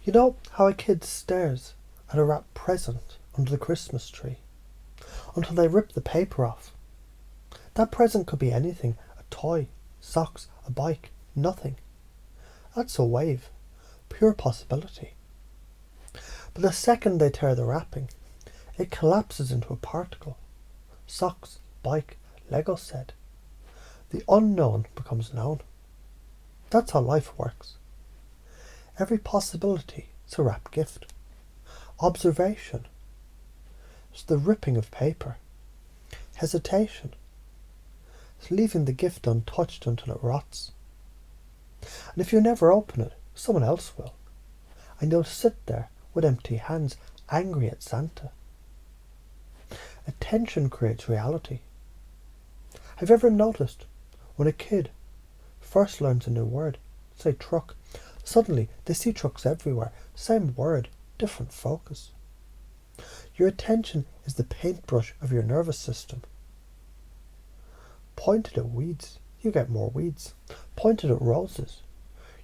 You know how a kid stares at a wrapped present under the Christmas tree until they rip the paper off? That present could be anything, a toy, socks, a bike, nothing. That's a wave, pure possibility. But the second they tear the wrapping, it collapses into a particle. Socks, bike, Lego set. The unknown becomes known. That's how life works. Every possibility is a wrapped gift. Observation is the ripping of paper. Hesitation is leaving the gift untouched until it rots. And if you never open it, someone else will. And you'll sit there with empty hands, angry at Santa. Attention creates reality. Have you ever noticed when a kid first learns a new word, say truck, suddenly they see trucks everywhere, same word, different focus. Your attention is the paintbrush of your nervous system. Point it at weeds, you get more weeds. Point it at roses,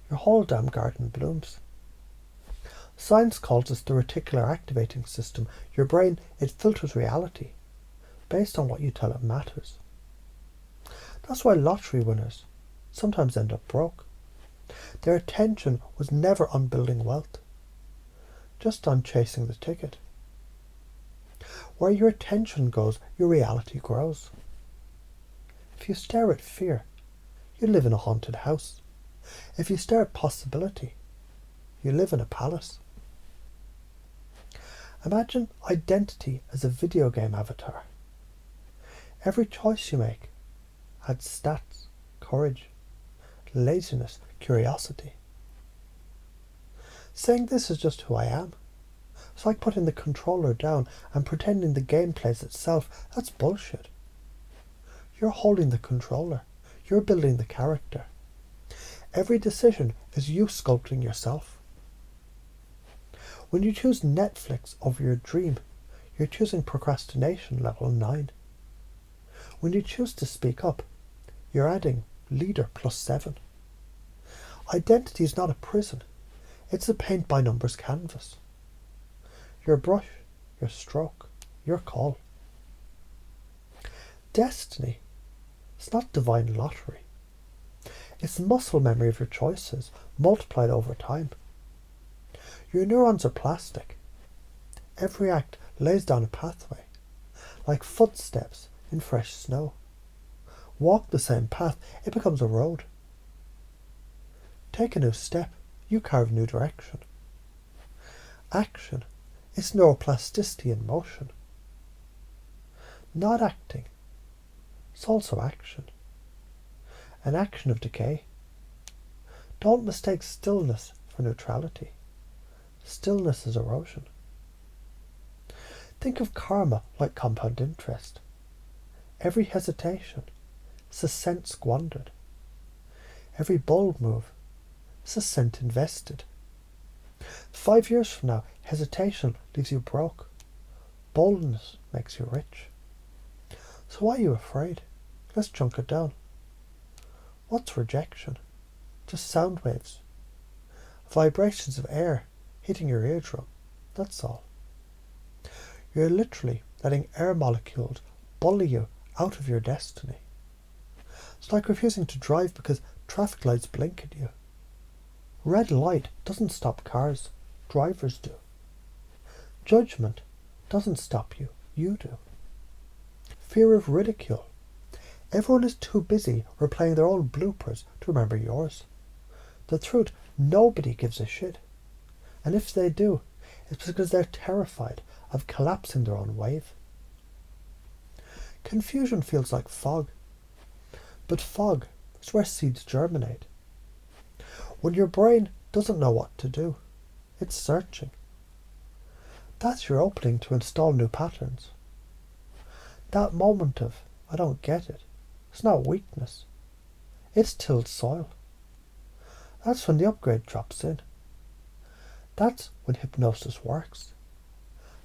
your whole damn garden blooms. Science calls this the reticular activating system. Your brain, it filters reality based on what you tell it matters. That's why lottery winners sometimes end up broke. Their attention was never on building wealth, just on chasing the ticket. Where your attention goes, your reality grows. If you stare at fear, you live in a haunted house. If you stare at possibility, you live in a palace. Imagine identity as a video game avatar. Every choice you make adds stats, courage, laziness, curiosity. Saying this is just who I am. It's like putting the controller down and pretending the game plays itself. That's bullshit. You're holding the controller. You're building the character. Every decision is you sculpting yourself. When you choose Netflix over your dream, you're choosing procrastination level 9. When you choose to speak up, you're adding leader +7. Identity is not a prison. It's a paint-by-numbers canvas. Your brush, your stroke, your call. Destiny is not divine lottery. It's muscle memory of your choices, multiplied over time. Your neurons are plastic. Every act lays down a pathway, like footsteps in fresh snow. Walk the same path, it becomes a road. Take a new step, you carve new direction. Action is neuroplasticity in motion. Not acting, it's also action. An action of decay. Don't mistake stillness for neutrality. Stillness is erosion. Think of karma like compound interest. Every hesitation is a cent squandered. Every bold move is a cent invested. 5 years from now, hesitation leaves you broke. Boldness makes you rich. So why are you afraid? Let's chunk it down. What's rejection? Just sound waves. Vibrations of air hitting your eardrum. That's all. You're literally letting air molecules bully you out of your destiny. It's like refusing to drive because traffic lights blink at you. Red light doesn't stop cars. Drivers do. Judgment doesn't stop you. You do. Fear of ridicule. Everyone is too busy replaying their own bloopers to remember yours. The truth, nobody gives a shit. And if they do, it's because they're terrified of collapsing their own wave. Confusion feels like fog. But fog is where seeds germinate. When your brain doesn't know what to do, it's searching. That's your opening to install new patterns. That moment of, I don't get it, it's not weakness. It's tilled soil. That's when the upgrade drops in. That's when hypnosis works.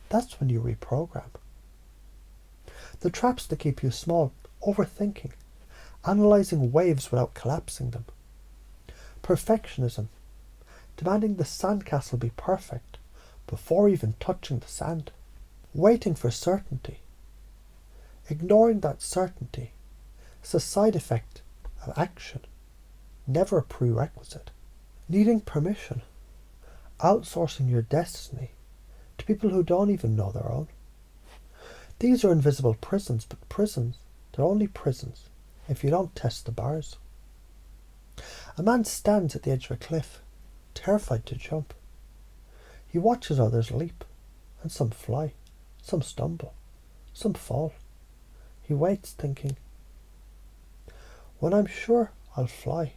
That's when you reprogram. The traps that keep you small, overthinking, analysing waves without collapsing them. Perfectionism, demanding the sandcastle be perfect before even touching the sand, waiting for certainty. Ignoring that certainty is a side effect of action, never a prerequisite. Needing permission, outsourcing your destiny to people who don't even know their own. These are invisible prisons, but prisons, they're only prisons if you don't test the bars. A man stands at the edge of a cliff, terrified to jump. He watches others leap, and some fly, some stumble, some fall. He waits, thinking, when I'm sure I'll fly,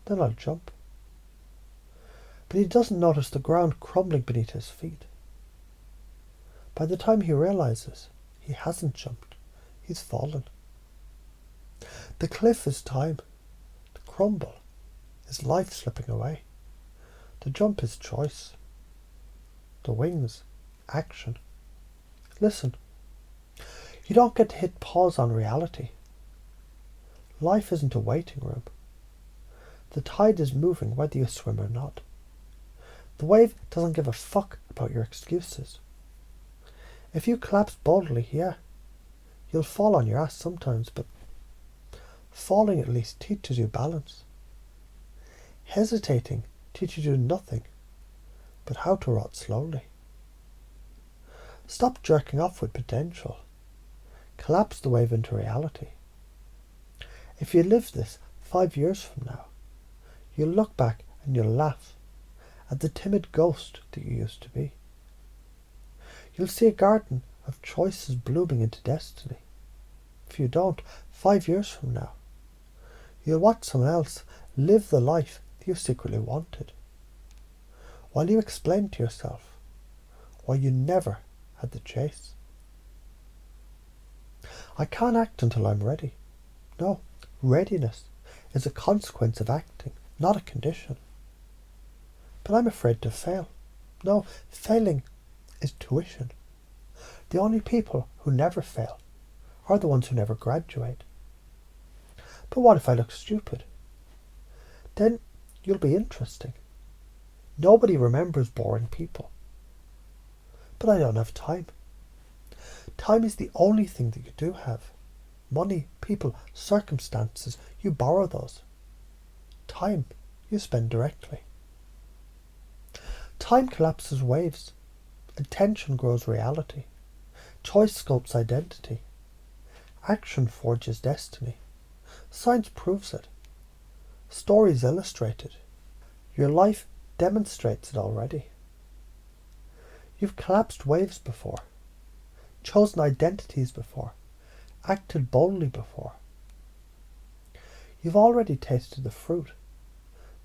then I'll jump. But he doesn't notice the ground crumbling beneath his feet. By the time he realizes he hasn't jumped, he's fallen. The cliff is time. The crumble is life slipping away. The jump is choice. The wings, action. Listen, you don't get to hit pause on reality. Life isn't a waiting room. The tide is moving whether you swim or not. The wave doesn't give a fuck about your excuses. If you collapse boldly, yeah, you'll fall on your ass sometimes, but falling at least teaches you balance. Hesitating teaches you nothing but how to rot slowly. Stop jerking off with potential. Collapse the wave into reality. If you live this 5 years from now, you'll look back and you'll laugh at the timid ghost that you used to be. You'll see a garden of choices blooming into destiny. If you don't, 5 years from now, you'll watch someone else live the life that you secretly wanted, while you explain to yourself why you never had the chase. I can't act until I'm ready. No, readiness is a consequence of acting, not a condition. But I'm afraid to fail. No, failing is tuition. The only people who never fail are the ones who never graduate. But what if I look stupid? Then you'll be interesting. Nobody remembers boring people. But I don't have time. Time is the only thing that you do have. Money, people, circumstances, you borrow those. Time, you spend directly. Time collapses waves. Attention grows reality. Choice sculpts identity. Action forges destiny. Science proves it. Stories illustrate it. Your life demonstrates it already. You've collapsed waves before, chosen identities before, acted boldly before. You've already tasted the fruit.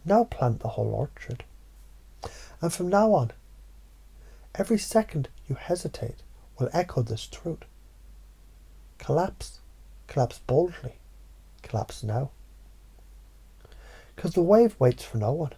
Now plant the whole orchard. And from now on, every second you hesitate will echo this truth. Collapse. Collapse boldly. Collapse now. Because the wave waits for no one.